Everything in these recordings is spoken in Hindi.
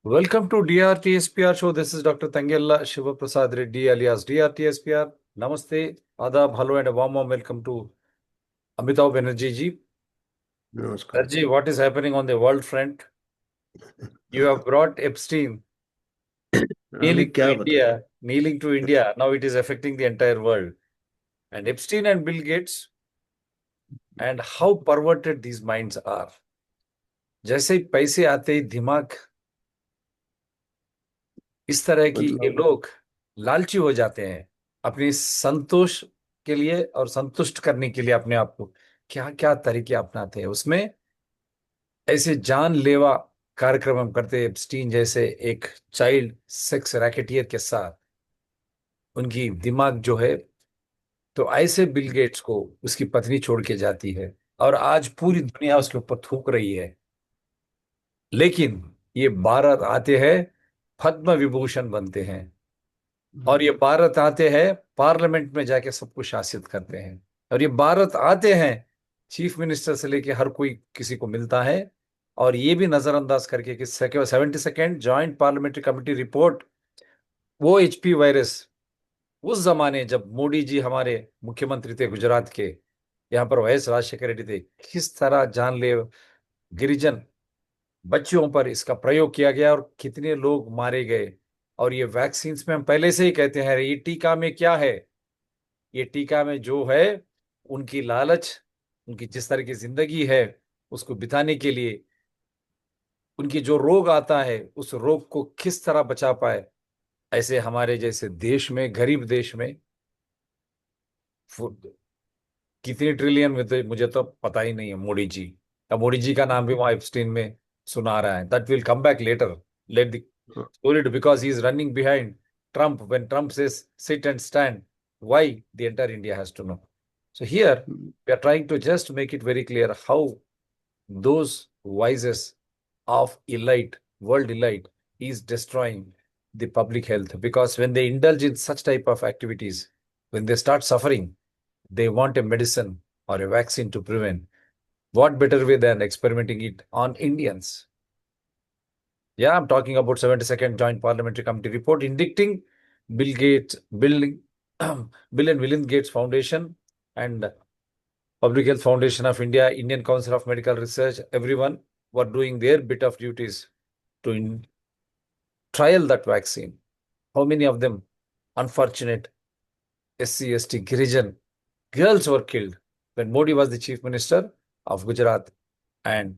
Welcome to DRTSPR show. This is Dr. Tangella Shiva Prasad Reddy alias DRTSPR. Namaste, Adab, hello, and a warm welcome to Amitabh Banerjee ji. नमस्कार। Raji, what is happening on the world front? You have brought Epstein अभी kneeling to क्या बताएं। India, kneeling to India. Now it is affecting the entire world. And Epstein and Bill Gates, and how perverted these minds are. जैसे ही पैसे आते ही दिमाग इस तरह की ये मतलब लोग लालची हो जाते हैं अपनी संतोष के लिए और संतुष्ट करने के लिए अपने आप को क्या क्या तरीके अपनाते हैं उसमें ऐसे जानलेवा कार्यक्रम हम करते हैं एप्स्टीन जैसे एक चाइल्ड सेक्स रैकेटियर के साथ उनकी दिमाग जो है तो ऐसे बिल गेट्स को उसकी पत्नी छोड़ के जाती है और आज पूरी दुनिया उसके ऊपर थूक रही है लेकिन ये भारत आते हैं पद्म विभूषण बनते हैं और ये भारत आते हैं पार्लियामेंट में जाके सबको शासित करते हैं और ये भारत आते हैं चीफ मिनिस्टर से लेके हर कोई किसी को मिलता है और ये भी नजरअंदाज करके कि 72nd joint parliamentary committee report वो एचपी वायरस उस जमाने जब मोदी जी हमारे मुख्यमंत्री थे गुजरात के यहाँ पर वायएस राजशेखर रेड्डी थे किस तरह जानलेवा गिरिजन बच्चियों पर इसका प्रयोग किया गया और कितने लोग मारे गए और ये वैक्सीन में हम पहले से ही कहते हैं ये टीका में क्या है ये टीका में जो है उनकी लालच उनकी जिस तरह की जिंदगी है उसको बिताने के लिए उनकी जो रोग आता है उस रोग को किस तरह बचा पाए ऐसे हमारे जैसे देश में गरीब देश में कितने ट्रिलियन में तो मुझे तो पता ही नहीं है मोदी जी अब मोदी जी का नाम भी वहां एप्स्टीन में सुना रहा है that will come back later let the story because he is running behind Trump when Trump says sit and stand. Why the entire India has to know. So here we are trying to just make it very clear how those vices of elite, world elite, is destroying the public health because when they indulge in such type of activities, when they start suffering, they want a medicine or a vaccine to prevent. What better way than experimenting it on Indians? Yeah, I'm talking about 72nd Joint Parliamentary Committee report indicting Bill Gates, Bill, Bill and Melinda Gates Foundation and Public Health Foundation of India, Indian Council of Medical Research, everyone were doing their bit of duties to trial that vaccine. How many of them, unfortunate SC, ST, Girijan, girls were killed when Modi was the Chief Minister of Gujarat and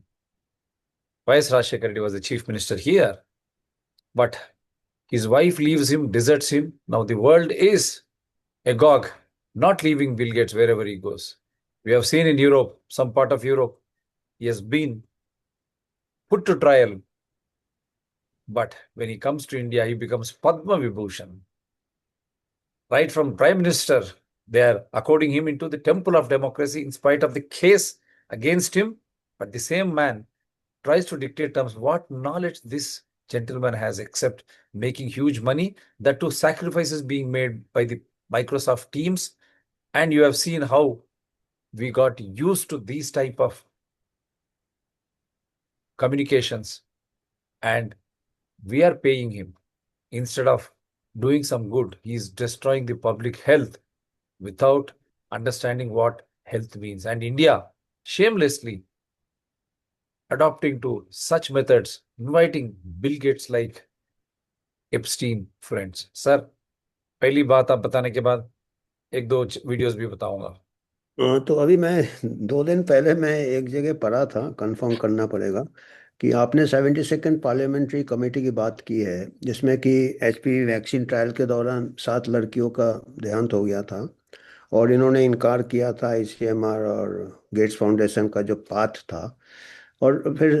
Y.S. Rajshekar Reddy was the Chief Minister here. But his wife leaves him, deserts him. Now the world is agog, not leaving Bill Gates wherever he goes. We have seen in Europe, some part of Europe, he has been put to trial. But when he comes to India, he becomes Padma Vibhushan. Right from Prime Minister, they are according him into the temple of democracy in spite of the case against him. But the same man tries to dictate terms. What knowledge this gentleman has, except making huge money, that too sacrifices being made by the Microsoft teams. And you have seen how we got used to these type of communications and we are paying him instead of doing some good. He is destroying the public health without understanding what health means. And India shamelessly adopting to such methods, inviting Bill Gates like Epstein friends. Sir पहली बात आप बताने के बाद एक दो वीडियोस भी बताऊंगा। तो अभी मैं 2 दिन पहले मैं एक जगह पढ़ा था, कंफर्म करना पड़ेगा कि आपने 72nd पार्लियामेंट्री कमेटी की बात की है, जिसमें कि एचपीवी वैक्सीन ट्रायल के दौरान 7 लड़कियों का देहांत हो गया था और इन्होंने इनकार किया था आईसीएमआर और गेट्स फाउंडेशन का जो पाथ था। और फिर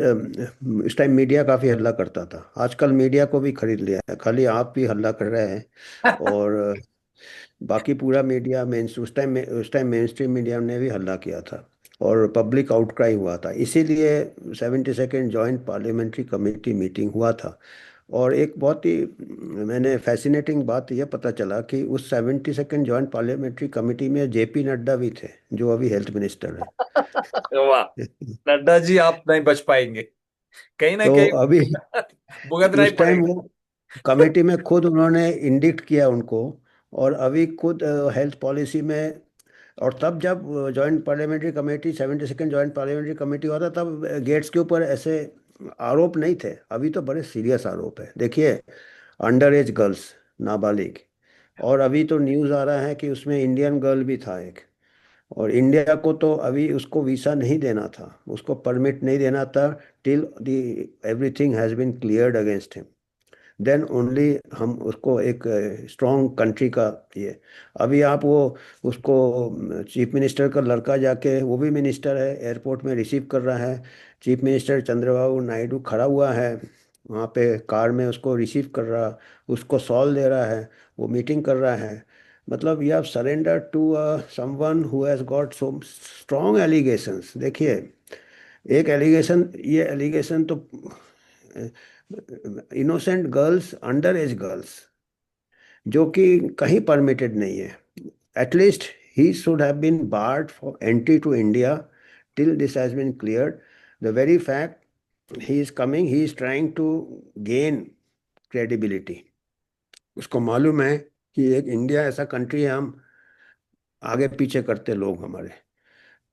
इस टाइम मीडिया काफ़ी हल्ला करता था। आजकल मीडिया को भी खरीद लिया है, खाली आप भी हल्ला कर रहे हैं और बाकी पूरा मीडिया मेन उस टाइम मेन स्ट्रीम मीडिया ने भी हल्ला किया था और पब्लिक आउटक्राई हुआ था। इसीलिए 72nd joint parliamentary committee meeting हुआ था। और एक बहुत ही मैंने फैसिनेटिंग बात यह पता चला कि उस 72nd जॉइंट पार्लियामेंट्री कमेटी में जेपी नड्डा भी थे, जो अभी हेल्थ मिनिस्टर वाह, हैं। नड्डा जी आप नहीं बच पाएंगे। कहीं ना तो कहीं अभी भुगतना ही उस टाइम पड़ेगा। वो कमेटी में खुद उन्होंने इंडिक्ट किया उनको, और अभी खुद हेल्थ पॉलिसी में। और तब जब joint parliamentary committee 72nd joint parliamentary committee हुआ था, तब गेट्स के ऊपर ऐसे आरोप नहीं थे। अभी तो बड़े सीरियस आरोप है, देखिए, अंडर एज गर्ल्स, नाबालिग। और अभी तो न्यूज़ आ रहा है कि उसमें इंडियन गर्ल भी था एक। और इंडिया को तो अभी उसको वीज़ा नहीं देना था, उसको परमिट नहीं देना था, till the everything has been cleared against him, then only हम उसको एक स्ट्रॉन्ग कंट्री का ये। अभी आप वो उसको चीफ मिनिस्टर का लड़का जाके, वो भी मिनिस्टर है, एयरपोर्ट में रिसीव कर रहा है। चीफ मिनिस्टर चंद्रबाबू नायडू खड़ा हुआ है वहाँ पे, कार में उसको रिसीव कर रहा, उसको सॉल दे रहा है, वो मीटिंग कर रहा है। मतलब you have surrender to someone who has got so strong allegations. देखिए, एक एलिगेशन, ये एलिगेशन तो innocent girls, under age girls, जो कि कहीं परमिटेड नहीं है। At least he should have been barred for entry to India till this has been cleared. The very fact he is coming, he is trying to gain credibility. उसको मालूम है कि एक इंडिया ऐसा कंट्री है, हम आगे पीछे करते लोग हमारे।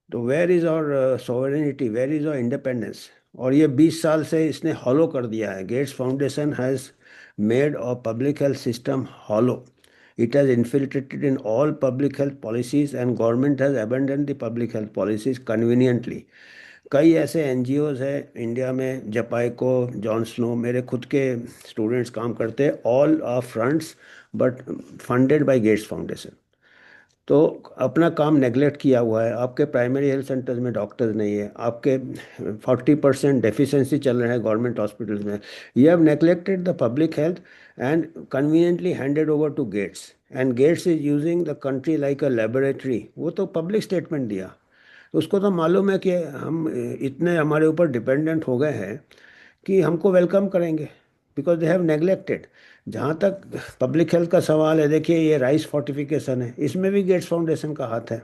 तो where is our sovereignty, where is our independence? और ये 20 साल से इसने हॉलो कर दिया है। Gates foundation has made a public health system hollow. It has infiltrated in all public health policies and government has abandon the public health policies conveniently. कई ऐसे एनजीओज हैं इंडिया में, जपाइको, जॉन स्नो, मेरे खुद के स्टूडेंट्स काम करते हैं, all are fronts, but funded by Gates Foundation. तो अपना काम नेगलेक्ट किया हुआ है। आपके प्राइमरी हेल्थ सेंटर्स में डॉक्टर्स नहीं है, आपके 40% डेफिशिएंसी चल रहे हैं गवर्नमेंट हॉस्पिटल्स में। You have neglected the public health and conveniently handed over to Gates, and Gates is using the country like a laboratory. वो तो पब्लिक स्टेटमेंट दिया। तो उसको तो मालूम है कि हम इतने हमारे ऊपर डिपेंडेंट हो गए हैं कि हमको वेलकम करेंगे, बिकॉज दे हैव नेग्लेक्टेड। जहाँ तक पब्लिक हेल्थ का सवाल है, देखिए ये राइस फोर्टिफिकेशन है, इसमें भी गेट्स फाउंडेशन का हाथ है।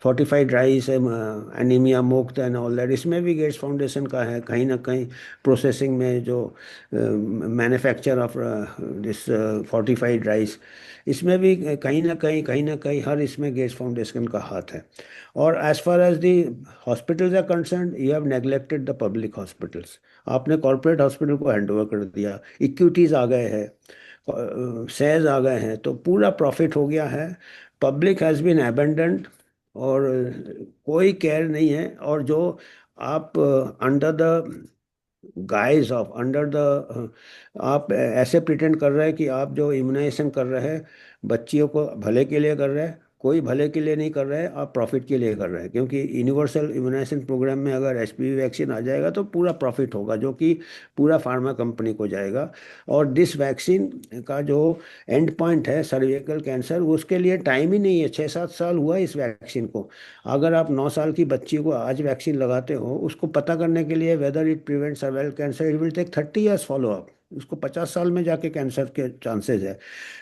फोर्टिफाइड राइस, एनीमिया मुक्त एंड ऑल दैट, इसमें भी गेट्स फाउंडेशन का है कहीं ना कहीं। प्रोसेसिंग में जो manufacture of this fortified rice, इसमें भी कहीं ना कहीं हर इसमें गेट्स फाउंडेशन का हाथ है। और as far as the hospitals are concern, you have neglected the public hospitals. आपने कॉर्पोरेट हॉस्पिटल को हैंड ओवर कर दिया, इक्विटीज आ गए हैं, शेयर्स आ गए हैं, तो पूरा प्रॉफिट हो गया है। पब्लिक हैज़ बीन एबेंडेंड, और कोई केयर नहीं है। और जो आप under the guys of, under the, आप ऐसे प्रिटेंड कर रहे हैं कि आप जो इम्यूनाइजेशन कर रहे हैं बच्चियों को भले के लिए कर रहे हैं, कोई भले के लिए नहीं कर रहे हैं, आप प्रॉफिट के लिए कर रहे हैं। क्योंकि यूनिवर्सल इम्यूनाइजेशन प्रोग्राम में अगर एचपीवी वैक्सीन आ जाएगा तो पूरा प्रॉफिट होगा, जो कि पूरा फार्मा कंपनी को जाएगा। और दिस वैक्सीन का जो एंड पॉइंट है सर्विकल कैंसर, उसके लिए टाइम ही नहीं है। 6-7 साल हुआ इस वैक्सीन को। अगर आप 9 साल की बच्ची को आज वैक्सीन लगाते हो, उसको पता करने के लिए whether it prevent cervical cancer, it will take 30 years follow up. उसको 50 साल में जाके कैंसर के चांसेस है।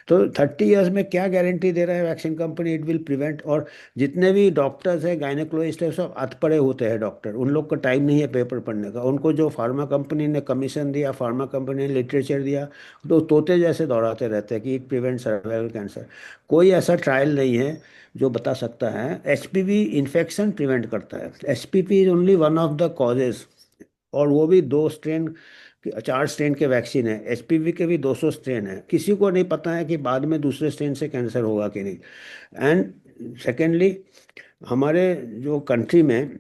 तो 30 ईयर्स में क्या गारंटी दे रहा है vaccine company, it will prevent? और जितने भी डॉक्टर्स हैं, गायनेकोलॉजिस्ट है, सब अधपड़े होते हैं डॉक्टर, उन लोग का टाइम नहीं है पेपर पढ़ने का। उनको जो फार्मा कंपनी ने कमीशन दिया, फार्मा कंपनी ने लिटरेचर दिया, तो तोते जैसे दौड़ाते रहते हैं कि इट प्रिवेंट सर्वाइकल कैंसर। कोई ऐसा ट्रायल नहीं है जो बता सकता है। एचपीवी इन्फेक्शन प्रिवेंट करता है, HPV is only one of the causes. और वो भी 2 स्ट्रेन, 4 स्ट्रेन के वैक्सीन है। एचपीवी के भी 200 स्ट्रेन है, किसी को नहीं पता है कि बाद में दूसरे स्ट्रेन से कैंसर होगा कि नहीं। एंड सेकेंडली, हमारे जो कंट्री में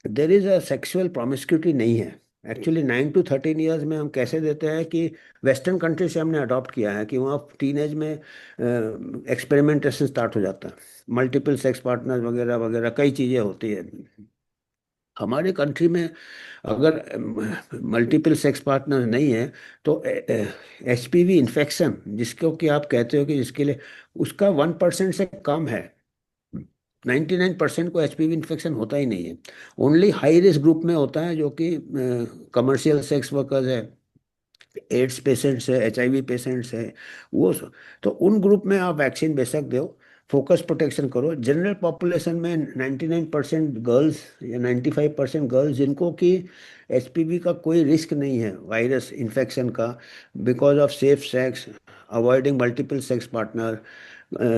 there is a sexual promiscuity नहीं है। एक्चुअली 9 to 13 ईयर्स में हम कैसे देते हैं कि वेस्टर्न कंट्री से हमने अडॉप्ट किया है कि वहाँ टीनेज में एक्सपेरिमेंटेशन स्टार्ट हो जाता है, मल्टीपल सेक्स पार्टनर वगैरह वगैरह कई चीज़ें होती है। हमारे कंट्री में अगर मल्टीपल सेक्स पार्टनर नहीं है तो एचपीवी इन्फेक्शन, जिसको कि आप कहते हो कि जिसके लिए, उसका 1% से कम है। 99% को एचपीवी इन्फेक्शन होता ही नहीं है। ओनली हाई रिस्क ग्रुप में होता है, जो कि कमर्शियल सेक्स वर्कर्स है, एड्स पेशेंट्स है, एचआईवी पेशेंट्स है, वो तो उन ग्रुप में आप वैक्सीन बेशक दो। फोकस प्रोटेक्शन करो। जनरल पॉपुलेशन में 99% गर्ल्स या 95% गर्ल्स जिनको कि एचपीवी का कोई रिस्क नहीं है वायरस इन्फेक्शन का, because of safe sex, avoiding multiple sex partner,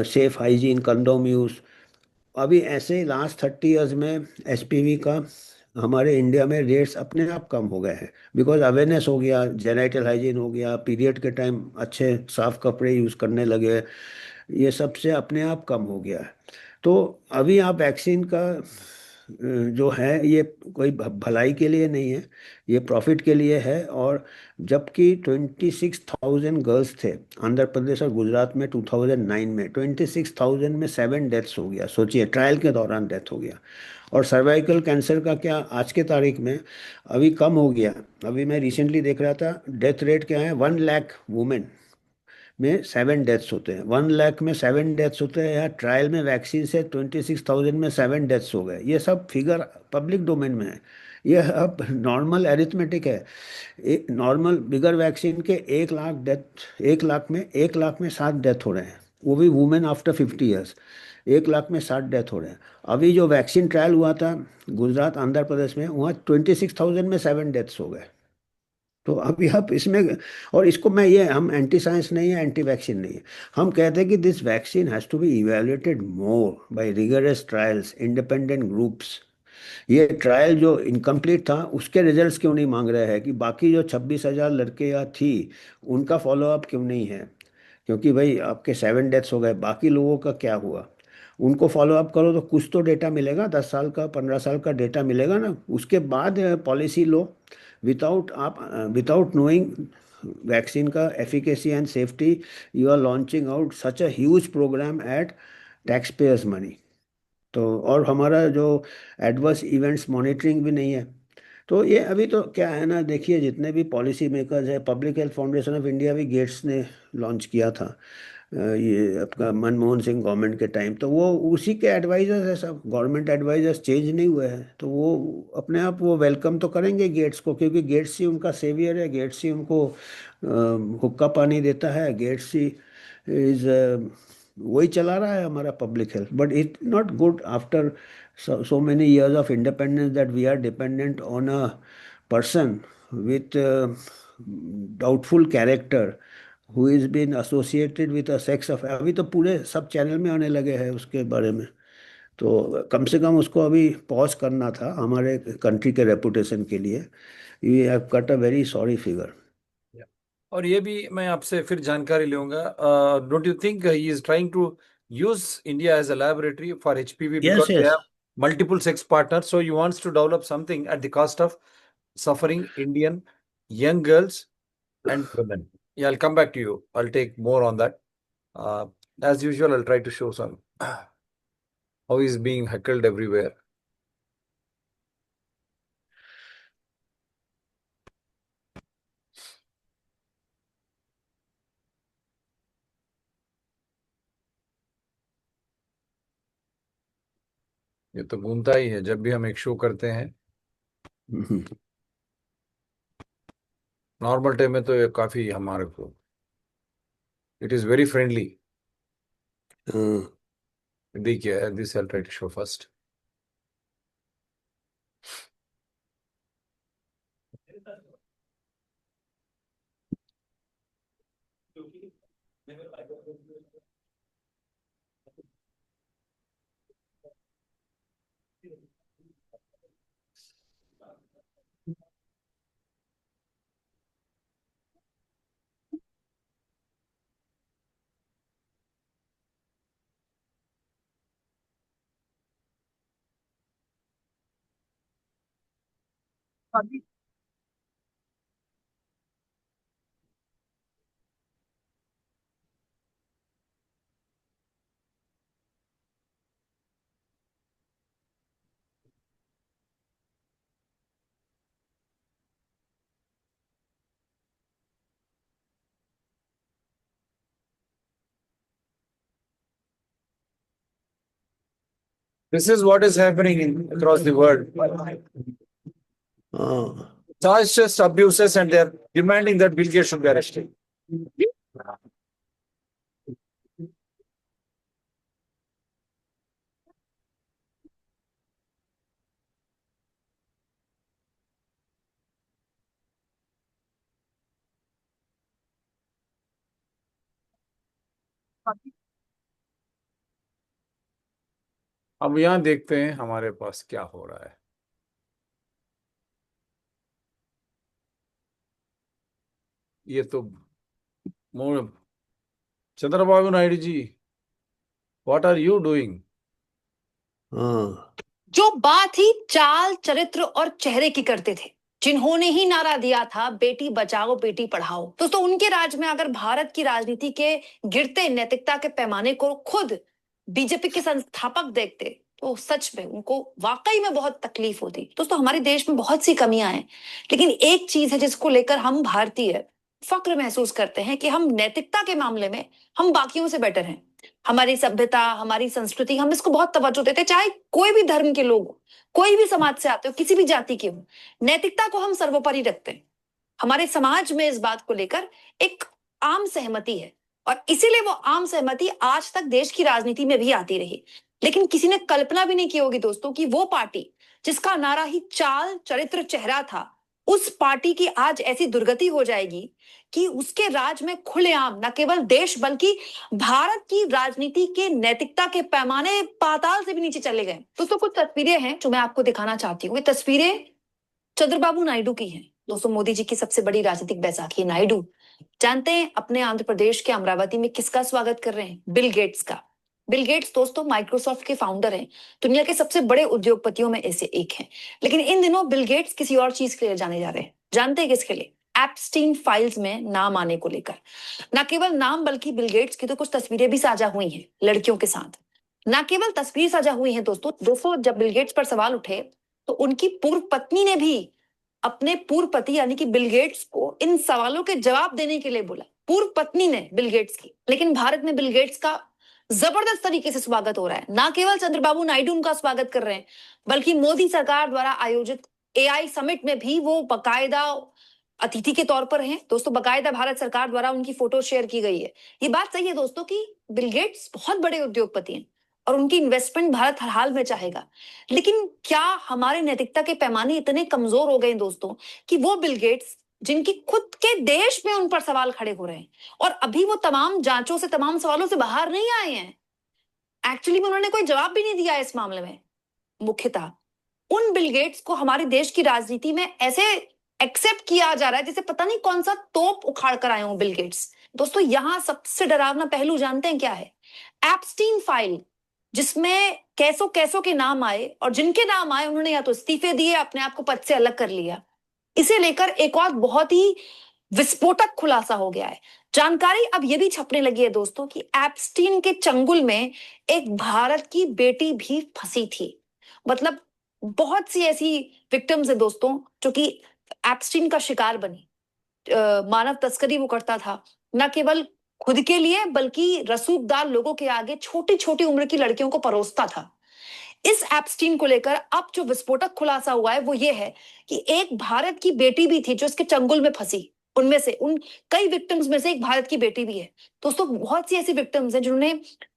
safe hygiene, condom use. अभी ऐसे लास्ट 30 इयर्स में एचपीवी का हमारे इंडिया में रेट्स अपने आप कम हो गए हैं, बिकॉज अवेयरनेस हो गया, जेनाइटल हाइजीन हो गया, पीरियड के टाइम अच्छे साफ कपड़े यूज़ करने लगे, ये सब से अपने आप कम हो गया है। तो अभी आप वैक्सीन का जो है ये कोई भलाई के लिए नहीं है, ये प्रॉफिट के लिए है। और जबकि 26,000 गर्ल्स थे आंध्र प्रदेश और गुजरात में 2009 में, 26,000 में 7 डेथ्स हो गया, सोचिए ट्रायल के दौरान डेथ हो गया। और सर्वाइकल कैंसर का क्या आज के तारीख में अभी कम हो गया। अभी मैं रिसेंटली देख रहा था डेथ रेट क्या है, 1 लाख वुमेन में 7 डेथ्स होते हैं, 1 लाख में 7 डेथ्स होते हैं। या ट्रायल में वैक्सीन से 26,000 में 7 डेथ्स हो गए। ये सब फिगर पब्लिक डोमेन में है, ये अब नॉर्मल एरिथमेटिक है। एक नॉर्मल बिगर वैक्सीन के 1 लाख डेथ, 1 लाख में 7 डेथ हो रहे हैं, वो भी वुमेन आफ्टर 50 इयर्स। 1 लाख में 7 डेथ हो रहे हैं। अभी जो वैक्सीन ट्रायल हुआ था गुजरात आंध्र प्रदेश में, वहाँ 26,000 में 7 डेथ्स हो गए। तो अभी आप इसमें, और इसको मैं ये, हम एंटी साइंस नहीं है, एंटी वैक्सीन नहीं है, हम कहते हैं कि this vaccine has to be evaluated more by rigorous trials, independent groups. ये ट्रायल जो इनकम्प्लीट था उसके रिजल्ट्स क्यों नहीं मांग रहे हैं कि बाकी जो 26,000 लड़के या थी उनका फॉलोअप क्यों नहीं है? क्योंकि भाई आपके 7 डेथ्स हो गए, बाकी लोगों का क्या हुआ? उनको फॉलोअप करो तो कुछ तो डेटा मिलेगा, 10 साल का 15 साल का डेटा मिलेगा ना, उसके बाद पॉलिसी लो। विदाउट नोइंग वैक्सीन का efficacy and safety, you are launching out such a huge programme at tax payers money. तो और हमारा जो एडवर्स इवेंट्स मॉनिटरिंग भी नहीं है। तो ये अभी तो क्या है ना, देखिए जितने भी पॉलिसी मेकर्स है, public health foundation of India भी गेट्स ने लॉन्च किया था ये आपका मनमोहन सिंह गवर्नमेंट के टाइम, तो वो उसी के एडवाइजर्स है सब, गवर्नमेंट एडवाइजर्स चेंज नहीं हुए हैं। तो वो अपने आप वो वेलकम तो करेंगे गेट्स को, क्योंकि गेट्स ही उनका सेवियर है, गेट्स ही उनको हुक्का पानी देता है, गेट्स ही इज वही चला रहा है हमारा public health. But it not good after so many years of independence that we are dependent on a person with doubtful character who is been associated with a sex of, अभी तो पूरे सब चैनल में आने लगे हैं उसके बारे में। तो कम से कम उसको अभी पॉज करना था हमारे कंट्री के रेपुटेशन के लिए। We have cut a very sorry figure. Yeah. और ये भी मैं आपसे फिर जानकारी लूंगा। Don't you think he is trying to use India as a laboratory for HPV yes because they yes. Have multiple sex partners, so he wants to develop something at the cost of suffering Indian young girls and women. Yeah, I'll come back to you. I'll take more on that. Uh, as usual, I'll try to show some how he's being heckled everywhere. ये तो घूमता ही है जब भी हम एक शो करते हैं। नॉर्मल टाइम में तो ये काफी हमारे को, इट इज वेरी फ्रेंडली। देखिए, this I try to show first. This is what is happening across the world. हाँ। Charge just abuses and they're demanding that Bill Gates should be arrested. अब यहाँ देखते हैं हमारे पास क्या हो रहा है। ये तो Chandrababu Naidu ji, what are you doing? हाँ। जो बात ही चाल चरित्र और चेहरे की करते थे, जिन्होंने ही नारा दिया था बेटी बचाओ बेटी पढ़ाओ, तो उनके राज में अगर भारत की राजनीति के गिरते नैतिकता के पैमाने को खुद बीजेपी के संस्थापक देखते तो सच में उनको वाकई में बहुत तकलीफ होती। दोस्तों, हमारे देश में बहुत सी कमियां हैं, लेकिन एक चीज है जिसको लेकर हम भारतीय फक्र महसूस करते हैं कि हम नैतिकता के मामले में हम बाकियों से बेटर हैं। हमारी सभ्यता, हमारी संस्कृति, हम इसको बहुत तवज्जो देते हैं, चाहे कोई भी धर्म के लोग हो, कोई भी समाज से आते हो, किसी भी जाति के हो, नैतिकता को हम सर्वोपरि रखते हैं। हमारे समाज में इस बात को लेकर एक आम सहमति है और इसीलिए वो आम सहमति आज तक देश की राजनीति में भी आती रही। लेकिन किसी ने कल्पना भी नहीं की होगी दोस्तों कि वो पार्टी जिसका नारा ही चाल चरित्र चेहरा था, उस पार्टी की आज ऐसी दुर्गति हो जाएगी कि उसके राज में खुलेआम न केवल देश बल्कि भारत की राजनीति के नैतिकता के पैमाने पाताल से भी नीचे चले गए। दोस्तों, कुछ तस्वीरें हैं जो मैं आपको दिखाना चाहती हूँ। ये तस्वीरें चंद्रबाबू नायडू की हैं। दोस्तों, मोदी जी की सबसे बड़ी राजनीतिक बैसाखी। नायडू जानते हैं अपने आंध्र प्रदेश के अमरावती में किसका स्वागत कर रहे हैं? बिल गेट्स का। बिल गेट्स दोस्तों माइक्रोसॉफ्ट के फाउंडर हैं, दुनिया के सबसे बड़े उद्योगपतियों में ऐसे एक हैं। लेकिन इन दिनों बिल गेट्स किसी और चीज के लिए जाने जा रहे हैं। जानते हैं किसके लिए? एप्स्टीन फाइल्स में नाम आने को लेकर। न केवल नाम बल्कि बिल गेट्स की तो कुछ तस्वीरें भी साझा हुई हैं लड़कियों के साथ। न केवल तस्वीर साझा हुई है दोस्तों जब बिल गेट्स पर सवाल उठे तो उनकी पूर्व पत्नी ने भी अपने पूर्व पति यानी कि बिल गेट्स को इन सवालों के जवाब देने के लिए बोला। पूर्व पत्नी ने बिल गेट्स की। लेकिन भारत में बिल गेट्स का जबरदस्त तरीके से स्वागत हो रहा है। ना केवल चंद्रबाबू नायडू उनका स्वागत कर रहे हैं, बल्कि मोदी सरकार द्वारा आयोजित एआई समिट में भी वो बाकायदा अतिथि के तौर पर हैं। दोस्तों, बाकायदा भारत सरकार द्वारा उनकी फोटो शेयर की गई है। ये बात सही है दोस्तों कि बिल गेट्स बहुत बड़े उद्योगपति हैं और उनकी इन्वेस्टमेंट भारत हर हाल में चाहेगा। लेकिन क्या हमारे नैतिकता के पैमाने इतने कमजोर हो गए दोस्तों कि वो बिल गेट्स जिनकी खुद के देश में उन पर सवाल खड़े हो रहे हैं और अभी वो तमाम जांचों से, तमाम सवालों से बाहर नहीं आए हैं, एक्चुअली में उन्होंने कोई जवाब भी नहीं दिया इस मामले में। मुख्यतः उन बिल गेट्स को हमारे देश की राजनीति में ऐसे एक्सेप्ट किया जा रहा है जैसे पता नहीं कौन सा तोप उखाड़ कर आए हो बिल गेट्स। दोस्तों, यहां सबसे डरावना पहलू जानते हैं क्या है? एप्स्टीन फाइल, जिसमें कैसो कैसो के नाम आए और जिनके नाम आए उन्होंने या तो इस्तीफे दिए, अपने आप को पद से अलग कर लिया। इसे लेकर एक और बहुत ही विस्फोटक खुलासा हो गया है। जानकारी अब यह भी छपने लगी है दोस्तों कि एप्स्टीन के चंगुल में एक भारत की बेटी भी फंसी थी। मतलब बहुत सी ऐसी विक्टिम्स है दोस्तों जो कि एप्स्टीन का शिकार बनी। मानव तस्करी वो करता था, न केवल खुद के लिए बल्कि रसूखदार लोगों के आगे छोटी छोटी उम्र की लड़कियों को परोसता था। इस एप्स्टीन को लेकर अब जो विस्फोटक खुलासा हुआ है वो ये है कि एक भारत की बेटी भी थी जो इसके चंगुल में फंसी। उनमें से उन कई विक्टिम्स में से एक भारत की बेटी भी है। दोस्तों, बहुत सी ऐसी विक्टिम्स हैं जिन्होंने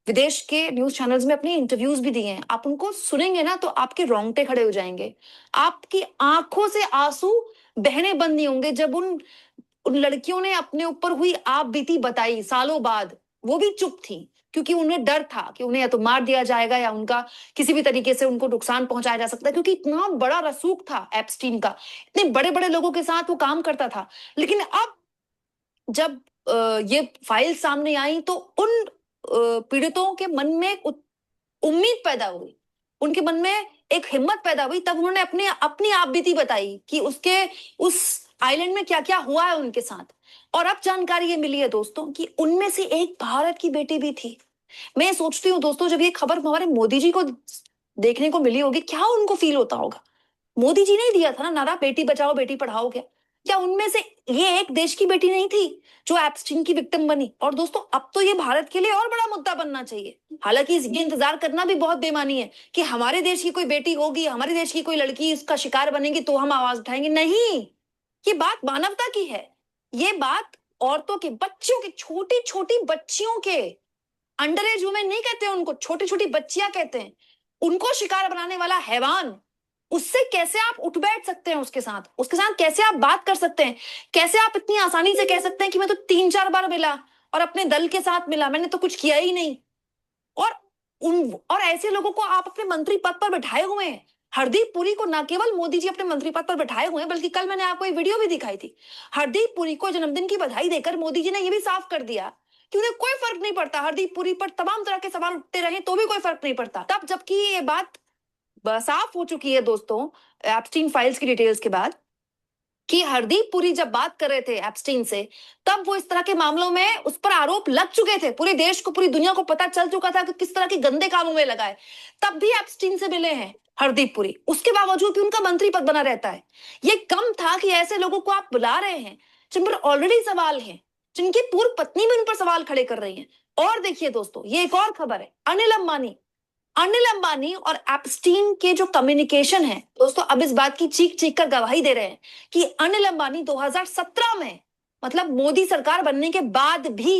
विदेश के न्यूज चैनल्स में अपने इंटरव्यूज भी दिए हैं। आप उनको सुनेंगे ना तो आपके रोंगटे खड़े हो जाएंगे, आपकी आंखों से आंसू बहने बंद नहीं होंगे जब उन उन लड़कियों ने अपने ऊपर हुई आप बीती बताई सालों बाद। वो भी चुप थी क्योंकि उन्हें डर था कि उन्हें या तो मार दिया जाएगा या उनका किसी भी तरीके से उनको नुकसान पहुंचाया जा सकता है, क्योंकि इतना बड़ा रसूख था एप्स्टीन का, इतने बड़े बड़े लोगों के साथ वो काम करता था। लेकिन अब जब ये फाइल सामने आई तो उन पीड़ितों के मन में एक उम्मीद पैदा हुई, उनके मन में एक हिम्मत पैदा हुई। तब उन्होंने अपनी अपनी आप बीती बताई कि उसके उस आइलैंड में क्या क्या हुआ है उनके साथ। और अब जानकारी ये मिली है दोस्तों कि उनमें से एक भारत की बेटी भी थी। मैं सोचती हूँ दोस्तों, जब ये खबर हमारे मोदी जी को देखने को मिली होगी, क्या उनको फील होता होगा? मोदी जी ने दिया था ना नारा बेटी बचाओ बेटी पढ़ाओ, क्या उनमें से ये एक देश की बेटी नहीं थी जो एप्स्टीन की विक्टिम बनी? और दोस्तों, अब तो ये भारत के लिए और बड़ा मुद्दा बनना चाहिए। हालांकि ये इंतजार करना भी बहुत बेमानी है कि हमारे देश की कोई बेटी होगी, हमारे देश की कोई लड़की इसका शिकार बनेगी तो हम आवाज उठाएंगे। नहीं, ये बात मानवता की है। ये बात औरतों के, बच्चियों के, छोटी छोटी बच्चियों के, अंडर एज वुमेन नहीं कहते उनको, छोटी छोटी बच्चियां कहते हैं, उनको शिकार बनाने वाला हैवान, उससे कैसे आप उठ बैठ सकते हैं? उसके साथ कैसे आप बात कर सकते हैं? कैसे आप इतनी आसानी से कह सकते हैं कि मैं तो 3-4 बार मिला और अपने दल के साथ मिला, मैंने तो कुछ किया ही नहीं। और ऐसे लोगों को आप अपने मंत्री पद पर बैठाए हुए हैं। हरदीप पुरी को ना केवल मोदी जी अपने मंत्री पद पर बैठाए हुए हैं, बल्कि कल मैंने आपको एक वीडियो भी दिखाई थी। हरदीप पुरी को जन्मदिन की बधाई देकर मोदी जी ने यह भी साफ कर दिया कि उन्हें कोई फर्क नहीं पड़ता, हरदीप पुरी पर तमाम तरह के सवाल उठते रहे तो भी कोई फर्क नहीं पड़ता। तब जबकि ये बात साफ हो चुकी है दोस्तों, एप्स्टीन फाइल्स की डिटेल्स के बाद, कि हरदीप पुरी जब बात कर रहे थे एप्स्टीन से, तब वो इस तरह के मामलों में उस पर आरोप लग चुके थे। पूरे देश को, पूरी दुनिया को पता चल चुका था कि किस तरह के गंदे कामों में लगा है। तब भी एप्स्टीन से मिले हैं हरदीप पुरी, उसके बावजूद भी उनका मंत्री पद बना रहता है। ये कम था कि ऐसे लोगों को आप बुला रहे हैं जिन पर ऑलरेडी सवाल हैं, जिनकी पूर्व पत्नी भी उन पर सवाल खड़े कर रही है। और देखिए दोस्तों, ये एक और खबर है, अनिल अंबानी और एप्स्टीन के जो कम्युनिकेशन है दोस्तों, अब इस बात की चीख चीख कर गवाही दे रहे हैं कि अनिल अंबानी 2017 में, मतलब मोदी सरकार बनने के बाद भी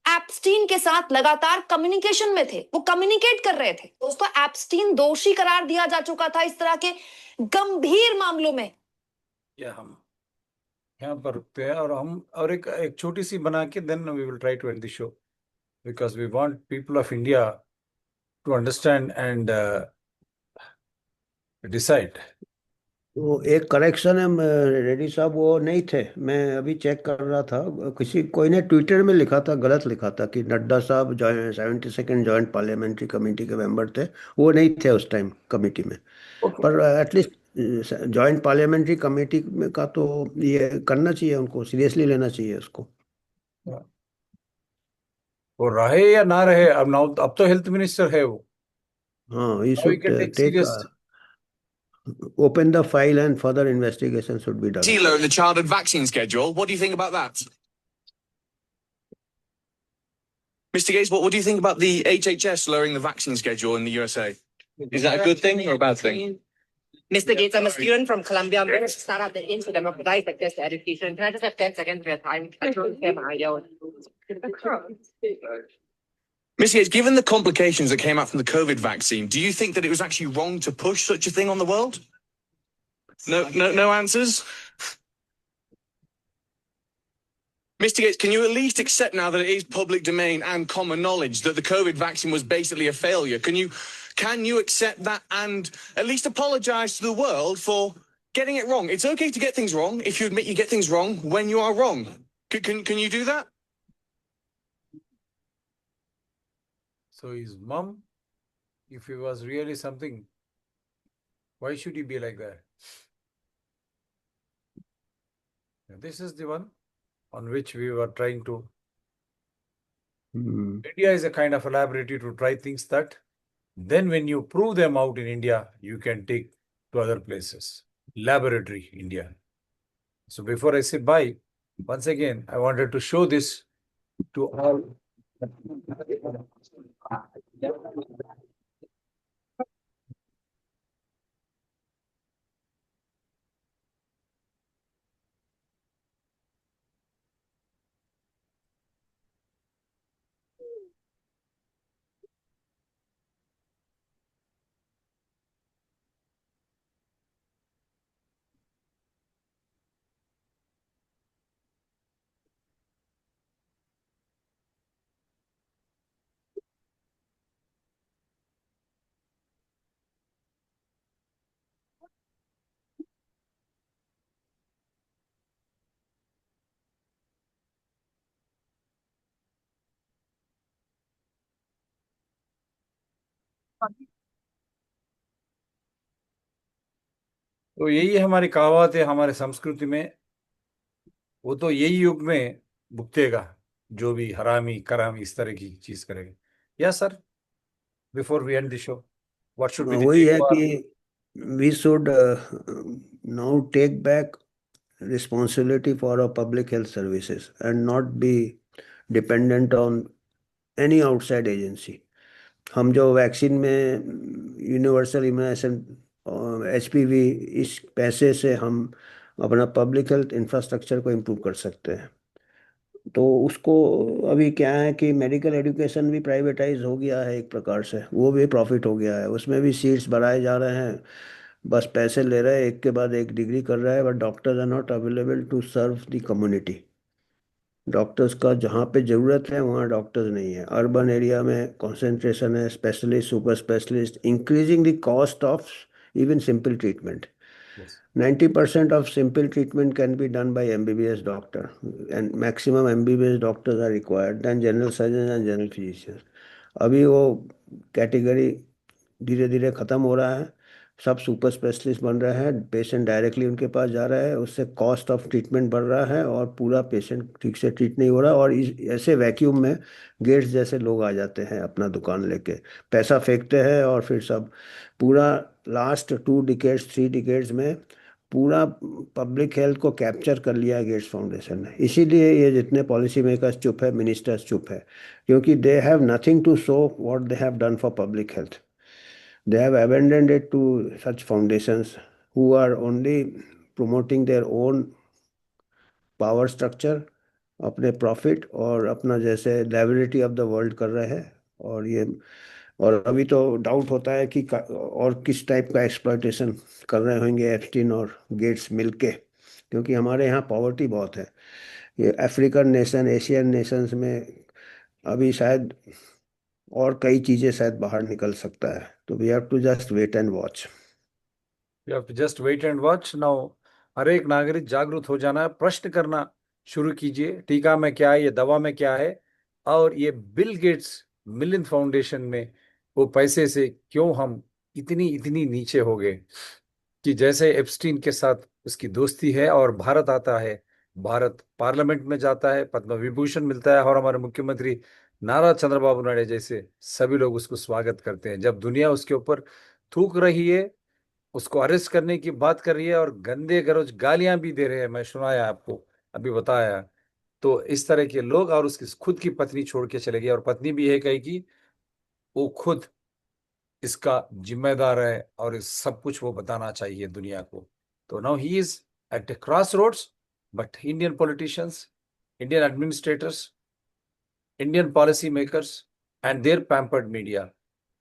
एप्स्टीन के साथ लगातार कम्युनिकेशन में थे, वो कम्युनिकेट कर रहे थे। दोस्तों, एप्स्टीन दोषी करार दिया जा चुका था इस तरह के गंभीर मामलों में। या हम यहाँ पर रुकते हैं, और हम और एक छोटी सी बना के then we will try to end the show, because we want people of India to understand and decide. वो एक करेक्शन है रेड्डी साहब, वो नहीं थे, मैं अभी चेक कर रहा था, कोई ने ट्विटर में लिखा था, गलत लिखा था कि नड्डा साहब 72nd जॉइंट पार्लियामेंट्री कमेटी के मेंबर थे। वो नहीं थे उस टाइम कमेटी में। पर एटलीस्ट जॉइंट पार्लियामेंट्री कमेटी का तो ये करना चाहिए, उनको सीरियसली लेना चाहिए उसको। वो रहे या ना रहे, अब तो हेल्थ मिनिस्टर है वो। हाँ, he Now we should can take take serious. open the file and further investigation should be done. Lowering the childhood vaccine schedule. What do you think about that? Mr. Gates, what do you think about the HHS lowering the vaccine schedule in the USA? Is that a good thing or a bad thing? Mr. Gates, I'm a student from Columbia. I'm going to start up the Aim to Democratize Access to Education. Can I just have 10 seconds of your time? I don't care my idea. Mr. Gates, given the complications that came out from the COVID vaccine, do you think that it was actually wrong to push such a thing on the world? No answers? Mr. Gates, can you at least accept now that it is public domain and common knowledge that the COVID vaccine was basically a failure? Can you accept that and at least apologize to the world for getting it wrong? It's okay to get things wrong if you admit you get things wrong when you are wrong. Can you do that? So his mom, if he was really something, why should he be like that? This is the one on which we were trying to. India is a kind of a laboratory to try things that then when you prove them out in India, you can take to other places. Laboratory India. So before I say bye, once again, I wanted to show this to all. तो यही हमारी कहावत है हमारे संस्कृति में। वो तो यही युग में भुगतेगा जो भी हरामी करामी इस तरह की चीज करेगा। Yes sir, before we end the show, what should be the वही है कि we should now take back responsibility for our public health services and not be dependent on any outside agency. हम जो वैक्सीन में यूनिवर्सल इम्यूनाइजेशन HPV, इस पैसे से हम अपना पब्लिक हेल्थ इंफ्रास्ट्रक्चर को इम्प्रूव कर सकते हैं। तो उसको अभी क्या है कि मेडिकल एजुकेशन भी प्राइवेटाइज हो गया है एक प्रकार से, वो भी प्रॉफिट हो गया है, उसमें भी सीट्स बढ़ाए जा रहे हैं, बस पैसे ले रहे हैं, एक के बाद एक डिग्री कर रहा है, but doctors are not available to serve the community. Doctors का जहाँ पे ज़रूरत है वहाँ डॉक्टर्स नहीं है। अर्बन एरिया में कंसंट्रेशन है, specialist, super specialist, increasing the cost of even simple treatment. Yes. 90% of simple treatment can be done by MBBS doctor, and maximum MBBS doctors are required than general surgeons and general physicians. अभी वो कैटेगरी धीरे धीरे ख़त्म हो रहा है, सब सुपर स्पेशलिस्ट बन रहे हैं, पेशेंट डायरेक्टली उनके पास जा रहा है, उससे कॉस्ट ऑफ ट्रीटमेंट बढ़ रहा है और पूरा पेशेंट ठीक से ट्रीट नहीं हो रहा। और इस ऐसे वैक्यूम में गेट्स जैसे लोग आ जाते हैं अपना दुकान लेके, पैसा फेंकते हैं और फिर सब पूरा लास्ट 2 डिकेड्स 3 डिकेड्स में पूरा पब्लिक हेल्थ को कैप्चर कर लिया है गेट्स फाउंडेशन ने। इसीलिए ये जितने पॉलिसी मेकर्स चुप है, मिनिस्टर्स चुप है, क्योंकि they have nothing to show what they have done for public health. They have abandoned it to such foundations who are only promoting their own power structure, अपने प्रॉफिट और अपना जैसे लाइबिलिटी ऑफ द वर्ल्ड कर रहे हैं। और अभी तो डाउट होता है कि और किस टाइप का एक्सप्लॉयटेशन कर रहे होंगे एप्स्टीन और गेट्स मिलके, क्योंकि हमारे यहाँ पॉवर्टी बहुत है। ये अफ्रीकन नेशन, एशियन नेशंस में अभी शायद और कई चीज़ें शायद बाहर निकल सकता है। तो we have to just wait and watch. You have to just wait and watch now. हर एक नागरिक जागरूक हो जाना है, प्रश्न करना शुरू कीजिए, टीका में क्या है, ये दवा में क्या है, और ये बिल गेट्स मिलियन फाउंडेशन में वो पैसे से क्यों हम इतनी इतनी नीचे हो गए कि जैसे एप्स्टीन के साथ उसकी दोस्ती है और भारत आता है, भारत पार्लियामेंट में जाता है, पद्म विभूषण मिलता है और हमारे मुख्यमंत्री नारा चंद्रबाबू नायडू जैसे सभी लोग उसको स्वागत करते हैं। जब दुनिया उसके ऊपर थूक रही है, उसको अरेस्ट करने की बात कर रही है और गंदे गरोज गालियां भी दे रहे हैं, मैं सुनाया आपको, अभी बताया, तो इस तरह के लोग, और उसकी खुद की पत्नी छोड़ के चले गए और पत्नी भी यह कही कि वो खुद इसका जिम्मेदार है और इस सब कुछ वो बताना चाहिए दुनिया को। तो now he is at the crossroads, but Indian politicians, Indian administrators, Indian policymakers and their pampered media,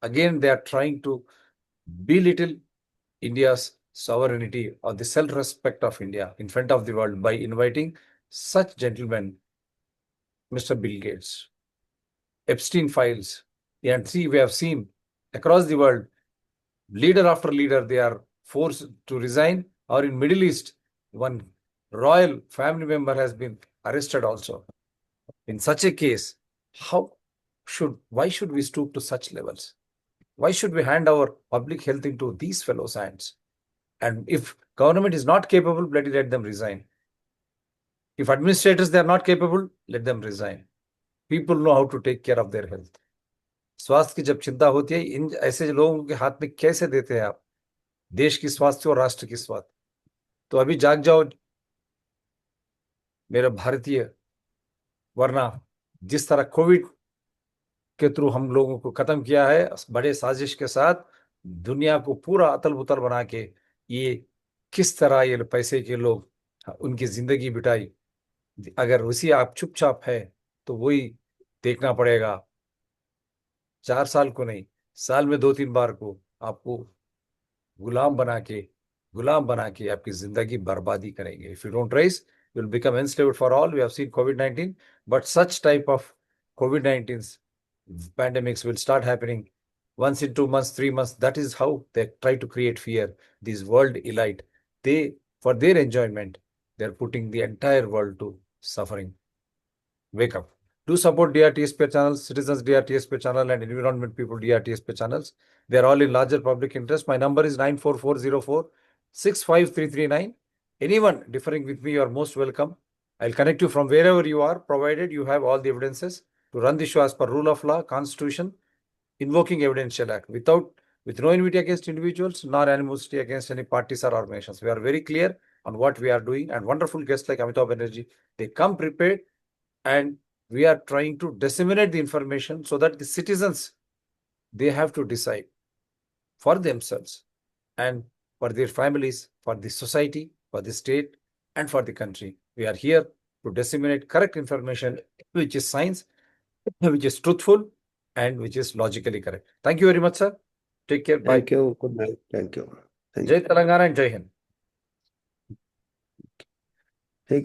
again they are trying to belittle India's sovereignty or the self-respect of India in front of the world by inviting such gentlemen, Mr. Bill Gates, Epstein files, and see, we have seen across the world, leader after leader, they are forced to resign, or in Middle East, one royal family member has been arrested also. In such a case, why should we stoop to such levels? Why should we hand our public health into these fellows' hands? And if government is not capable, let them resign. If administrators, they are not capable, let them resign. People know how to take care of their health. स्वास्थ्य की जब चिंता होती है, इन ऐसे लोगों के हाथ में कैसे देते हैं आप देश की स्वास्थ्य और राष्ट्र की स्वास्थ्य? तो अभी जाग जाओ मेरे भारतीय, वरना जिस तरह कोविड के थ्रू हम लोगों को खत्म किया है बड़े साजिश के साथ, दुनिया को पूरा अतल बुतल बना के, ये किस तरह ये पैसे के लोग उनकी जिंदगी बिताई, अगर उसी आप चुपचाप है तो वही देखना पड़ेगा। 4 साल को नहीं, साल में 2-3 बार को आपको गुलाम बना के आपकी जिंदगी बर्बादी करेंगे। If you don't rise, you will become enslaved for all. We have seen COVID-19, but such type of COVID-19 pandemics will start happening once in 2 months, 3 months. That is how they try to create fear. These world elite, they, for their enjoyment, they are putting the entire world to suffering. Wake up. Do support DRTSP channels, Citizens DRTSP channel and Environment People DRTSP channels. They are all in larger public interest. My number is 94404 65339. Anyone differing with me, you are most welcome. I'll connect you from wherever you are, provided you have all the evidences to run the show as per rule of law, constitution, invoking evidential act, with no enmity against individuals, nor animosity against any parties or organizations. We are very clear on what we are doing, and wonderful guests like Amitabh Banerjee, they come prepared, and we are trying to disseminate the information so that the citizens, they have to decide for themselves and for their families, for the society, for the state, and for the country. We are here to disseminate correct information, which is science, which is truthful, and which is logically correct. Thank you very much, sir. Take care. Bye. Thank you. Good night. Thank you. Jai Telangana and Jai Hind.